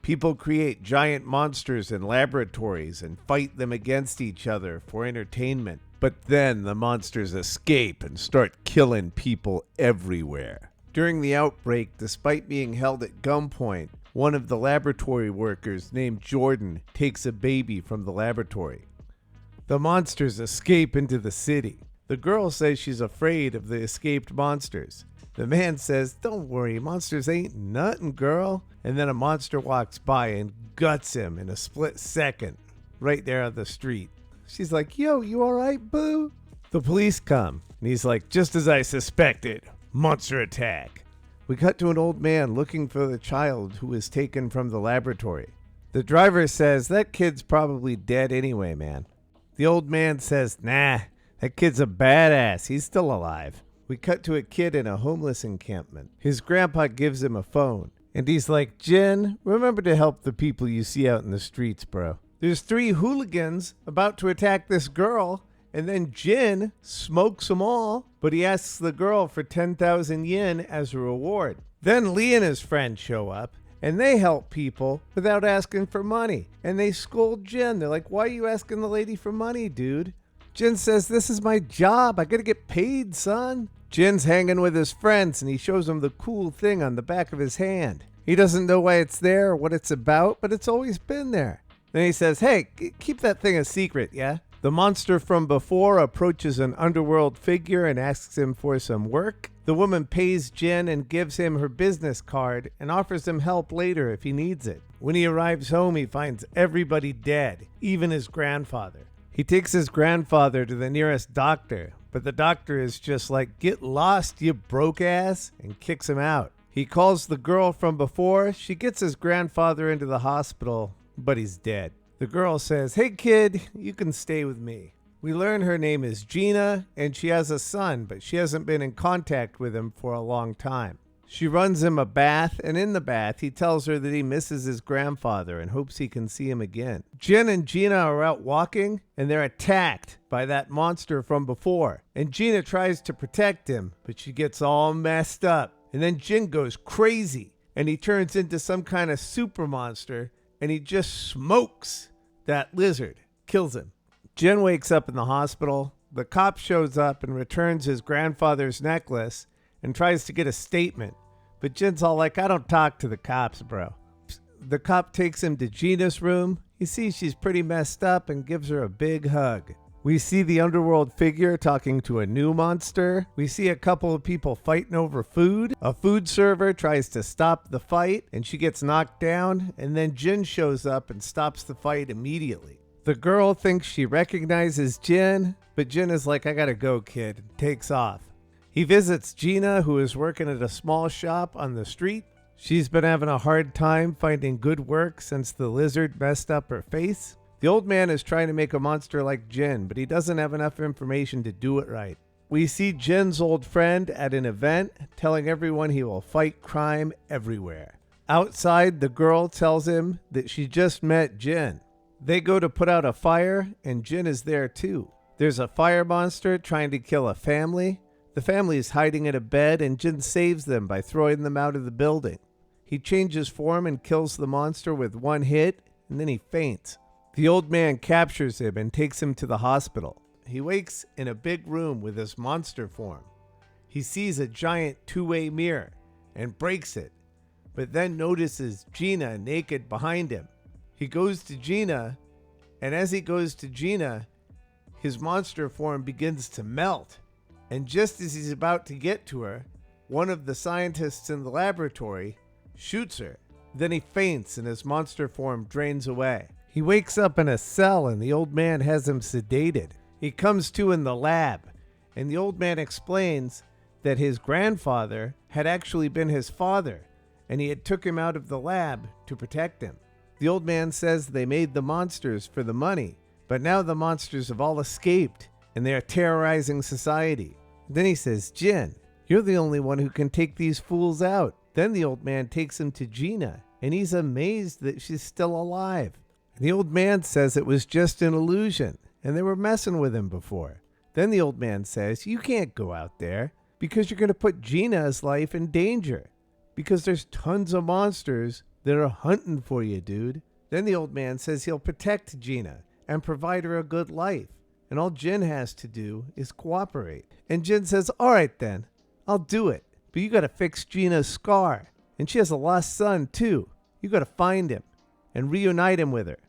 People create giant monsters in laboratories and fight them against each other for entertainment. But then the monsters escape and start killing people everywhere. During the outbreak, despite being held at gunpoint, one of the laboratory workers named Jordan takes a baby from the laboratory. The monsters escape into the city. The girl says she's afraid of the escaped monsters. The man says, "Don't worry, monsters ain't nothing, girl." And then a monster walks by and guts him in a split second, right there on the street. She's like, "Yo, you alright, boo?" The police come, and he's like, "Just as I suspected, monster attack." We cut to an old man looking for the child who was taken from the laboratory. The driver says, "That kid's probably dead anyway, man." The old man says, "Nah, that kid's a badass. He's still alive." We cut to a kid in a homeless encampment. His grandpa gives him a phone, and he's like, "Jin, remember to help the people you see out in the streets, bro. There's 3 hooligans about to attack this girl," and then Jin smokes them all, but he asks the girl for 10,000 yen as a reward. Then Lee and his friend show up, and they help people without asking for money. And they scold Jin. They're like, "Why are you asking the lady for money, dude?" Jin says, "This is my job. I gotta get paid, son." Jin's hanging with his friends, and he shows them the cool thing on the back of his hand. He doesn't know why it's there or what it's about, but it's always been there. Then he says, "Hey, keep that thing a secret, yeah?" The monster from before approaches an underworld figure and asks him for some work. The woman pays Jin and gives him her business card and offers him help later if he needs it. When he arrives home, he finds everybody dead, even his grandfather. He takes his grandfather to the nearest doctor, but the doctor is just like, "Get lost, you broke ass," and kicks him out. He calls the girl from before. She gets his grandfather into the hospital, but he's dead. The girl says, "Hey kid, you can stay with me." We learn her name is Gina, and she has a son, but she hasn't been in contact with him for a long time. She runs him a bath, and in the bath, he tells her that he misses his grandfather and hopes he can see him again. Jin and Gina are out walking, and they're attacked by that monster from before. And Gina tries to protect him, but she gets all messed up. And then Jin goes crazy, and he turns into some kind of super monster, and he just smokes that lizard, kills him. Jin wakes up in the hospital. The cop shows up and returns his grandfather's necklace and tries to get a statement. But Jin's all like, "I don't talk to the cops, bro." The cop takes him to Gina's room. He sees she's pretty messed up and gives her a big hug. We see the underworld figure talking to a new monster. We see a couple of people fighting over food. A food server tries to stop the fight, and she gets knocked down, and then Jin shows up and stops the fight immediately. The girl thinks she recognizes Jin, but Jin is like, "I gotta go, kid," and takes off. He visits Gina, who is working at a small shop on the street. She's been having a hard time finding good work since the lizard messed up her face. The old man is trying to make a monster like Jin, but he doesn't have enough information to do it right. We see Jin's old friend at an event, telling everyone he will fight crime everywhere. Outside, the girl tells him that she just met Jin. They go to put out a fire, and Jin is there too. There's a fire monster trying to kill a family. The family is hiding in a bed, and Jin saves them by throwing them out of the building. He changes form and kills the monster with one hit, and then he faints. The old man captures him and takes him to the hospital. He wakes in a big room with his monster form. He sees a giant two-way mirror and breaks it, but then notices Gina naked behind him. He goes to Gina, and as he goes to Gina, his monster form begins to melt. And just as he's about to get to her, one of the scientists in the laboratory shoots her. Then he faints and his monster form drains away. He wakes up in a cell and the old man has him sedated. He comes to in the lab, and the old man explains that his grandfather had actually been his father, and he had took him out of the lab to protect him. The old man says they made the monsters for the money, but now the monsters have all escaped, and they are terrorizing society. Then he says, "Jin, you're the only one who can take these fools out." Then the old man takes him to Gina, and he's amazed that she's still alive. The old man says it was just an illusion, and they were messing with him before. Then the old man says, "You can't go out there because you're going to put Gina's life in danger, because there's tons of monsters They're hunting for you, dude. Then the old man says he'll protect Gina and provide her a good life. And all Jin has to do is cooperate. And Jin says, all right then, I'll do it. But you gotta fix Gina's scar. And she has a lost son too. You gotta find him and reunite him with her.